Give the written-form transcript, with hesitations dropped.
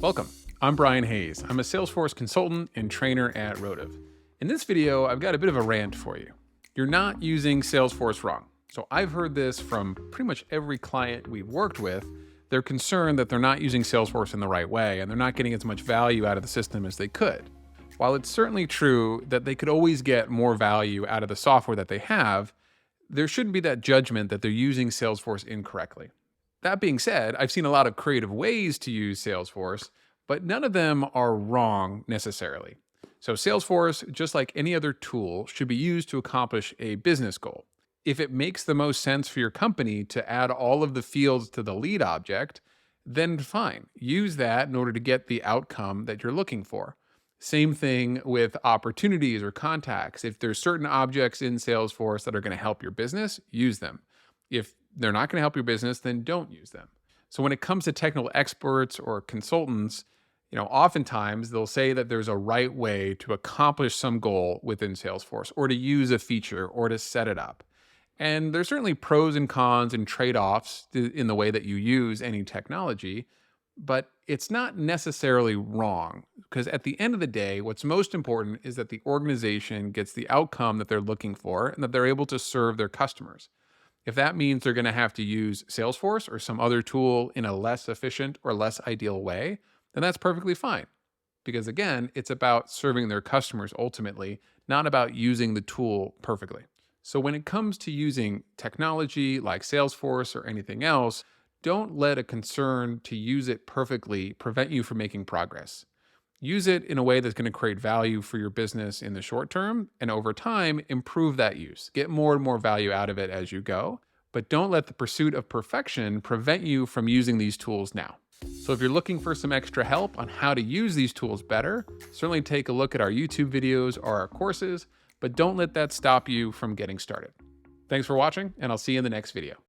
Welcome. I'm Brian Hayes. I'm a Salesforce consultant and trainer at Rotive. In this video, I've got a bit of a rant for you. You're not using Salesforce wrong. So I've heard this from pretty much every client we've worked with. They're concerned that they're not using Salesforce in the right way and they're not getting as much value out of the system as they could. While it's certainly true that they could always get more value out of the software that they have, there shouldn't be that judgment that they're using Salesforce incorrectly. That being said, I've seen a lot of creative ways to use Salesforce, but none of them are wrong necessarily. So, Salesforce, just like any other tool, should be used to accomplish a business goal. If it makes the most sense for your company to add all of the fields to the lead object, then fine. Use that in order to get the outcome that you're looking for. Same thing with opportunities or contacts. If there's certain objects in Salesforce that are going to help your business, use them. If they're not going to help your business, then don't use them. So when it comes to technical experts or consultants, oftentimes they'll say that there's a right way to accomplish some goal within Salesforce or to use a feature or to set it up. And there's certainly pros and cons and trade-offs in the way that you use any technology, but it's not necessarily wrong because at the end of the day, what's most important is that the organization gets the outcome that they're looking for and that they're able to serve their customers. If that means they're going to have to use Salesforce or some other tool in a less efficient or less ideal way, then that's perfectly fine. Because again, it's about serving their customers ultimately, not about using the tool perfectly. So when it comes to using technology like Salesforce or anything else, don't let a concern to use it perfectly prevent you from making progress. Use it in a way that's going to create value for your business in the short term, and over time, improve that use. Get more and more value out of it as you go, but don't let the pursuit of perfection prevent you from using these tools now. So if you're looking for some extra help on how to use these tools better, certainly take a look at our YouTube videos or our courses, but don't let that stop you from getting started. Thanks for watching, and I'll see you in the next video.